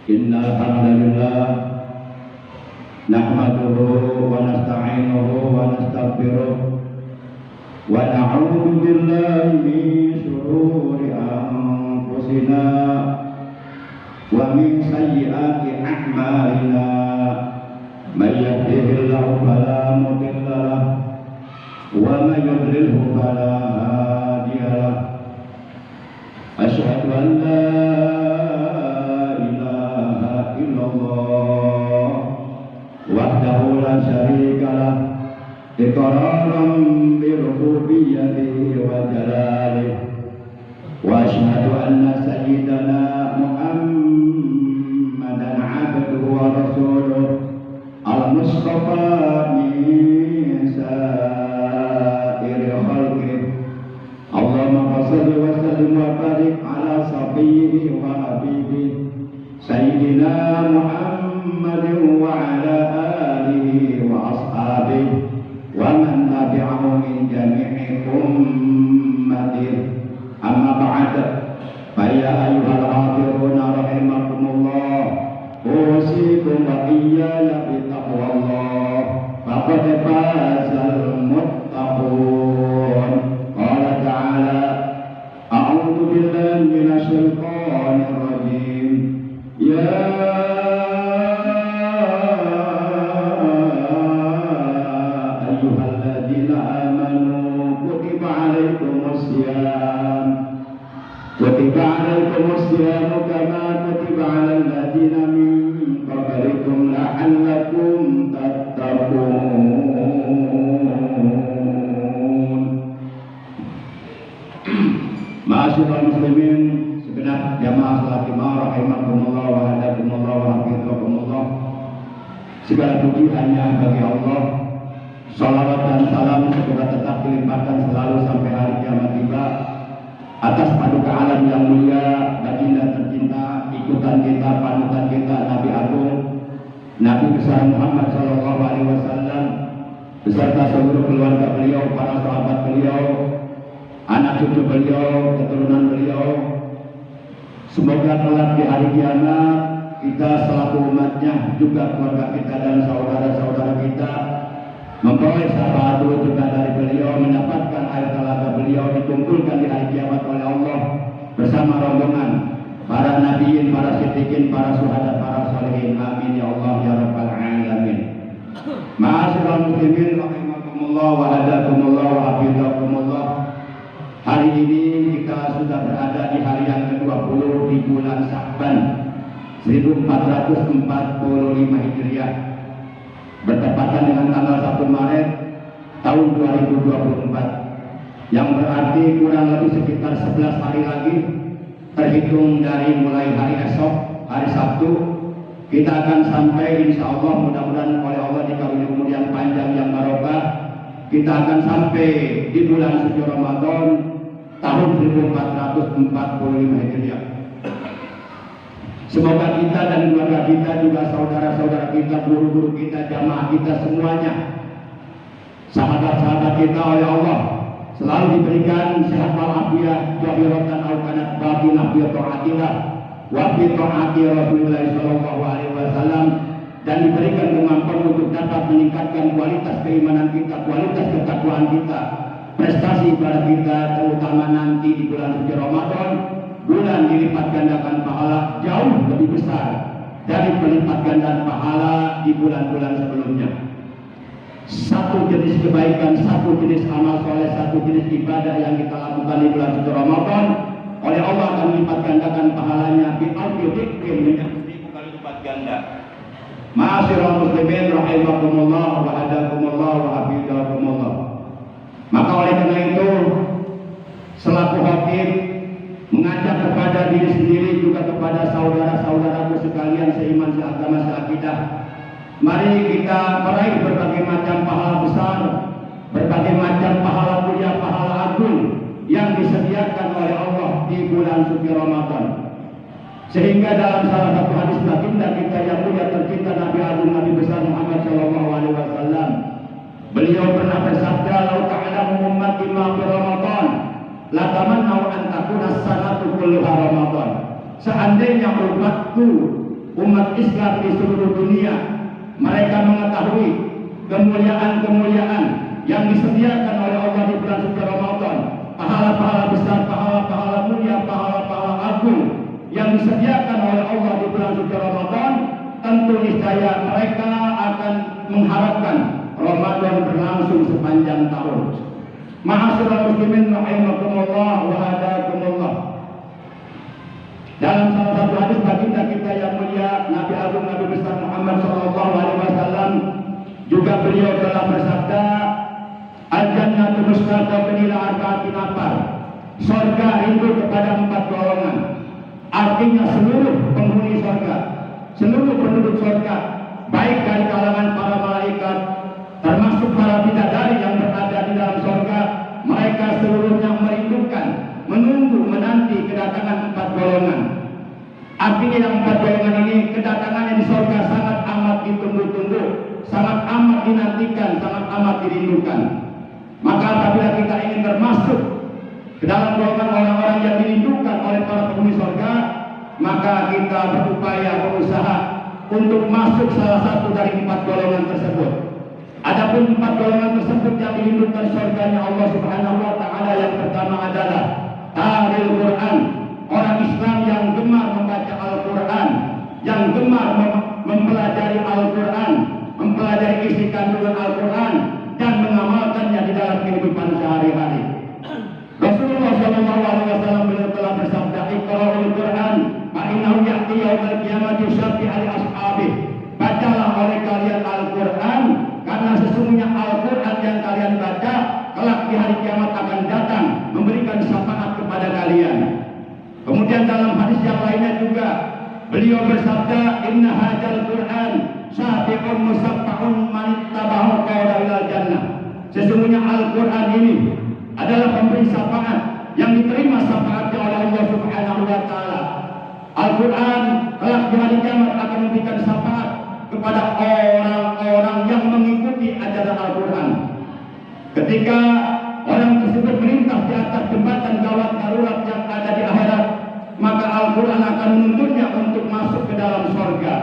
Innal hamdalillah nahmaduhu wa nasta'inuhu wa nastaghfiruh wa na'udzu billahi min shururi anfusina wa min sayyiati a'malina. May yahdihillahu fala mudilla lahu wa may yudlilhu fala hadiya lahu. Asyhadu an la wahdahu la syarika lah iqraran bi rububiyyatihi wa jalalihi wa asyhadu anna sayyidana Muhammadan abduhu wa rasuluh al-mustafa min sa'iri khalqihi. Allahumma shalli wa sallim wa barik ala sabiyyihi wa habibihi sayyidina Muhammadin wa ala alihi wa ashabihi wa man tabi'ahum min jami'i ummatihi. Amma ba'd, fa ya ayyuhal hafiruna rahimakumullah, usikum wa iyaya bi taqwallah faqad fazal muttaqun. Qala ta'ala a'udzu billahi minasy syaithanir rajim. Ya ayyuhalladzina amanu kutiba alaikumus siyam kama kutiba alal ladzina min qablikum la'allakum tattaqun. Ma'asyiral muslimin, segenap jamaah salat Jumat rahimakumullah wa hadakumullah wa hafizakumullah. Segala puji hanya bagi Allah. Salawat dan salam semoga tetap dilimpahkan selalu sampai hari kiamat tiba atas paduka alam yang mulia, baginda tercinta, ikutan kita, panutan kita, Nabi Agung, Nabi besar Muhammad sallallahu alaihi wasallam beserta seluruh keluarga beliau, para sahabat beliau, anak cucu beliau, keturunan beliau. Semoga kelak di hari kiamat kita selaku umatnya, juga keluarga kita dan saudara-saudara kita memperoleh syafaat juga dari beliau, mendapatkan air telaga beliau, dikumpulkan di hari kiamat oleh Allah bersama rombongan para nabiin, para siddiqin, para syuhada, para sholihin. Amin ya Allah ya rabbal alamin. Ma'asyiral muslimin rahimakumullah wa hadakumullah wa hafizakumullah. Hari ini kita sudah berada di hari yang ke-20 di bulan Sya'ban 1445 Hijriah, bertepatan dengan tanggal 1 Maret tahun 2024, yang berarti kurang lebih sekitar 11 hari lagi terhitung dari mulai hari esok, hari Sabtu. Kita akan sampai, insya Allah, mudah-mudahan oleh Allah dikabuli kemudian panjang yang barokah, kita akan sampai di bulan suci Ramadan tahun 1445 Hijriah. Semoga kita dan keluarga kita, juga saudara-saudara kita, guru-guru kita, jamaah kita semuanya, sahabat-sahabat kita oleh Allah selalu diberikan sehat walafiat, jahiratan al-kanat batinah bi ta'atillah wa bi ta'ati Rasulullah sallallahu alaihi wasallam, dan diberikan kemampuan untuk dapat meningkatkan kualitas keimanan kita, kualitas ketakwaan kita, prestasi ibadah kita, terutama nanti di bulan suci Ramadan, bulan dilipat gandakan pahala jauh lebih besar dari pelipat gandaan pahala di bulan-bulan sebelumnya. Satu jenis kebaikan, satu jenis amal soleh, satu jenis ibadah yang kita lakukan di bulan suci Ramadan, oleh Allah akan melipat gandakan pahalanya bi alfi dzikrin, menjadi 1000 kali lipat ganda. Ma'asyiral muslimin rahimakumullah wa hadakumullah wa hafizakumullah. Maka oleh karena itu, selaku khatib mengajak kepada diri sendiri, juga kepada saudara-saudaraku sekalian seiman, seagama, seakidah, mari kita meraih berbagai macam pahala besar, berbagai macam pahala mulia, pahala agung yang disediakan oleh Allah di bulan suci Ramadan. Sehingga dalam salah satu hadis baginda kita yang mulia tercinta, Nabi Agung, Nabi besar Muhammad sallallahu alaihi wasallam, beliau pernah bersabda, "Lau ta'lamu ummati ma fi Ramadan, la tamannau an takuna sanatu kulluha Ramadan." Seandainya umatku umat Islam di seluruh dunia mereka mengetahui kemuliaan-kemuliaan yang disediakan oleh Allah di bulan suci Ramadan, pahala-pahala besar, pahala-pahala mulia, pahala-pahala agung yang disediakan oleh Allah di bulan suci Ramadan. Tentu niscaya mereka akan mengharapkan Ramadan berlangsung sepanjang tahun. Ma'asyiral muslimin rahimakumullah wa hadakumullah. Dalam salah satu hadis baginda kita yang mulia Nabi Agung Nabi besar Muhammad sallallahu alaihi wasallam juga beliau telah bersabda, al-jannatu mustaqatun ila arba'ati nafar. Surga rindu kepada 4 golongan. Artinya seluruh penghuni surga, seluruh penduduk surga, baik dari kalangan para malaikat termasuk para bidadari yang berada di dalam surga, mereka seluruhnya merindukan, menunggu, menanti kedatangan 4 golongan. Artinya yang 4 golongan ini kedatangannya di surga sangat amat ditunggu-tunggu, sangat amat dinantikan, sangat amat dirindukan. Maka apabila kita ingin termasuk ke dalam golongan orang-orang yang dirindukan oleh para penghuni surga, maka kita berupaya, berusaha untuk masuk salah satu dari 4 golongan tersebut. Adapun 4 golongan tersebut yang dirindukan surganya Allah Subhanahu wa taala, yang pertama adalah Ahlul Quran, orang Islam yang gemar membaca Al-Quran, yang gemar mempelajari Al-Quran, mempelajari isi kandungan Al-Quran dan mengamalkannya di dalam kehidupan sehari-hari. Rasulullah SAW beliau telah bersabda, "Iqra'ul Quran, fa innahu ya'ti yaumil qiyamati syafi'an li ashabi." Bacalah oleh kalian Al-Quran, karena sesungguhnya Al-Quran yang kalian baca kelak di hari kiamat akan datang memberikan syafaat kepada kalian. Kemudian dalam hadis yang lainnya juga beliau bersabda, "Inna hadzal Quran syafi'un musaffa'un man ittabahu qawla ilal jannah." Sesungguhnya Al-Quran ini adalah pemberi syafaat yang diterima syafaatnya oleh Allah Subhanahu wa taala. Al-Quran kelak di hari kiamat akan memberikan syafaat kepada orang-orang yang mengikuti ajaran Al-Quran. Ketika orang tersebut melintas di atas jembatan gawat darurat yang ada di akhirat, maka Al-Quran akan menuntunnya untuk masuk ke dalam surga.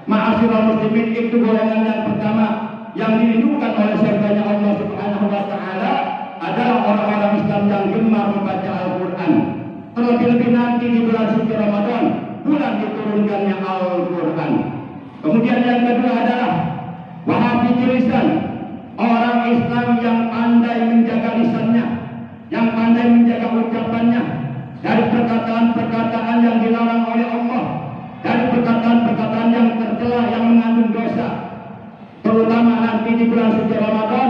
Ma'asyiral muslimin, itu golongan yang pertama yang dirindukan oleh surganya Allah Subhanahu wa taala adalah orang-orang Islam yang gemar membaca Al-Quran. Terlebih-lebih nanti di bulan suci Ramadan, bulan diturunkannya Al-Quran. Kemudian yang kedua adalah wahafidul lisan, orang Islam yang pandai menjaga lisannya, yang pandai menjaga ucapannya dari perkataan-perkataan yang dilarang oleh Allah, dari perkataan-perkataan yang tercela, yang mengandung dosa. Terutama nanti di bulan suci Ramadan,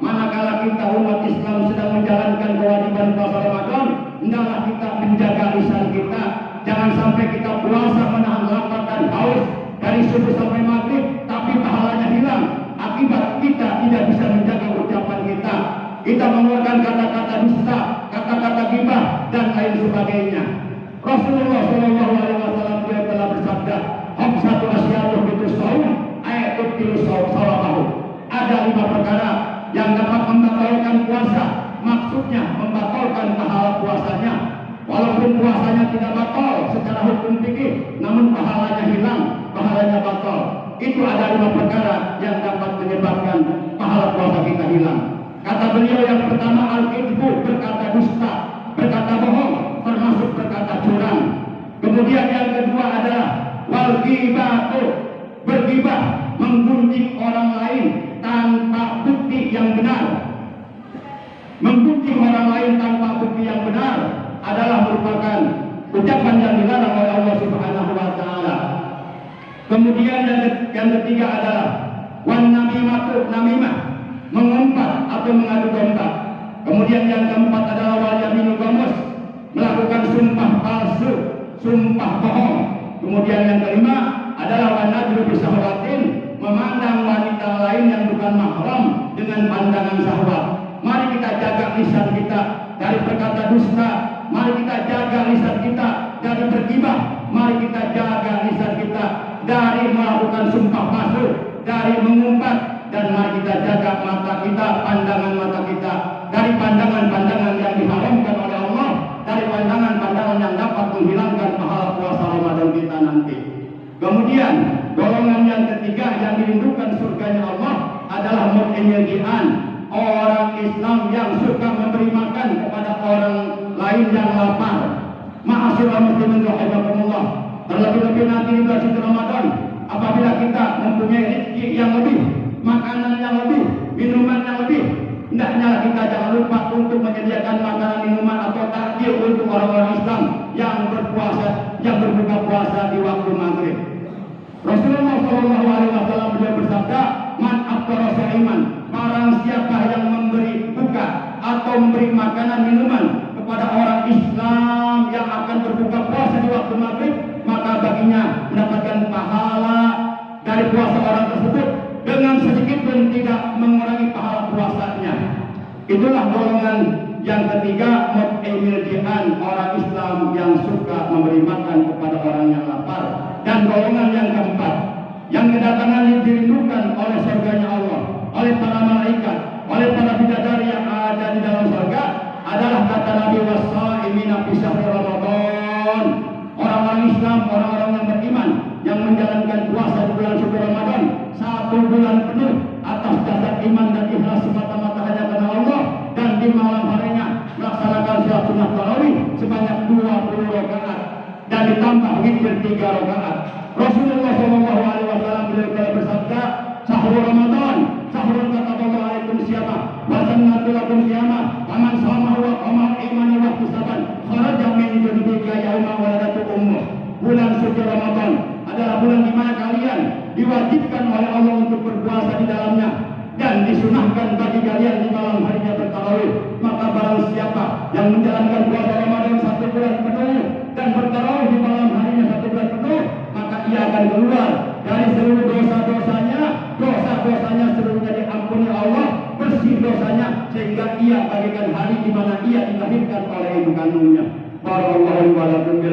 manakala kita umat Islam sedang menjalankan kewajiban puasa Ramadan, hendaklah kita menjaga lisan kita. Jangan sampai kita puasa menahan lapar dan haus dari subuh sampai maghrib, tapi pahalanya hilang akibat kita tidak bisa menjaga ucapan kita. Kita mengeluarkan kata-kata dusta, kata-kata ghibah dan lain sebagainya. Rasulullah SAW telah bersabda, "Khamsatu asya'un bitus shaum ayatul tilus sawabahu." Ada 5 perkara yang dapat membatalkan puasa, maksudnya membatalkan pahala puasanya. Walaupun puasanya tidak batal secara hukum fikih, namun pahalanya hilang, pahalanya batal. Itu ada 5 perkara yang dapat menyebabkan pahala puasa kita hilang. Kata beliau, yang pertama al-kidbu, berkata dusta, berkata bohong, termasuk berkata curang. Kemudian yang kedua adalah wal-ghibatu, berghibah, menggunjing orang lain tanpa bukti yang benar. Menggunjing orang lain tanpa bukti yang benar adalah merupakan ucapan yang dilarang oleh Allah Subhanahu wa taala. Kemudian yang ketiga adalah wan namimatu, namimah, mengumpat atau mengadu domba. Kemudian yang keempat adalah wal yaminu ghamus, melakukan sumpah palsu, sumpah bohong. Kemudian yang kelima adalah wan nadru bisahwatin, memandang wanita lain yang bukan mahram dengan pandangan syahwat. Mari kita jaga lisan kita dari berkata dusta, mari kita jaga lisan kita dari bergibah, mari kita jaga lisan kita dari melakukan sumpah palsu, dari mengumpat, dan mari kita jaga mata kita, pandangan mata kita dari pandangan-pandangan yang diharamkan oleh Allah, dari pandangan-pandangan yang dapat menghilangkan pahala puasa Ramadan kita nanti. Kemudian golongan yang ketiga yang dirindukan surganya Allah adalah mu'minyan, orang Islam yang suka memberi makan kepada orang lain yang lapar. Ma'asyiral muslimin rahimakumullah. Terlebih-lebih nanti di bulan suci Ramadan, apabila kita mempunyai rezeki yang lebih, makanan yang lebih, minuman yang lebih, hendaknya kita jangan lupa untuk menyediakan makanan, minuman atau takjil untuk orang-orang Islam yang berpuasa, yang berbuka puasa di waktu maghrib. Rasulullah SAW beliau bersabda, "Man afṭara sha'iman," barang siapa yang memberi buka atau memberi makanan minuman kepada orang Islam yang akan berbuka puasa di waktu maghrib, maka baginya mendapatkan pahala dari puasa orang tersebut dengan sedikit pun tidak mengurangi pahala puasanya. Itulah golongan yang ketiga, mu'minyan, orang Islam yang suka memberi makan kepada orang yang lapar. Dan golongan yang keempat, yang kedatangan dirindukan oleh surganya Allah, oleh para malaikat, oleh para bidadari yang ada di dalam surga, adalah kata Nabi was-sha'imina fi syahri Ramadan. Orang-orang Islam, orang-orang yang beriman yang menjalankan puasa di bulan suci Ramadan 1 bulan penuh atas dasar iman dan ikhlas semata-mata hanya karena Allah, dan di malam harinya melaksanakan salat sunat tarawih sebanyak 20 rakaat dan ditambah witir 3 rakaat. Rasulullah SAW beliau bersabda, "Syahrul Ramadan, syahrul kataballahu alaikum siyama, wa sunnatu lakum siyama, wa man shamahu wa qama imani wa ihtisaban, kharaja min junubika yauma waladatu ummuh." Bulan suci Ramadan adalah bulan di mana kalian diwajibkan oleh Allah untuk berpuasa di dalamnya dan disunahkan bagi kalian di malam harinya bertarawih. Maka barang siapa yang menjalankan puasa Ramadan 1 bulan penuh dan bertarawih di malam harinya 1 bulan penuh, maka ia akan keluar dari seluruh dosa-dosanya. Dosa-dosanya seluruhnya diampuni Allah, bersih dosanya, sehingga ia bagikan hari di mana ia dilahirkan oleh ibu kandungnya. Barakallahu wa lakum bil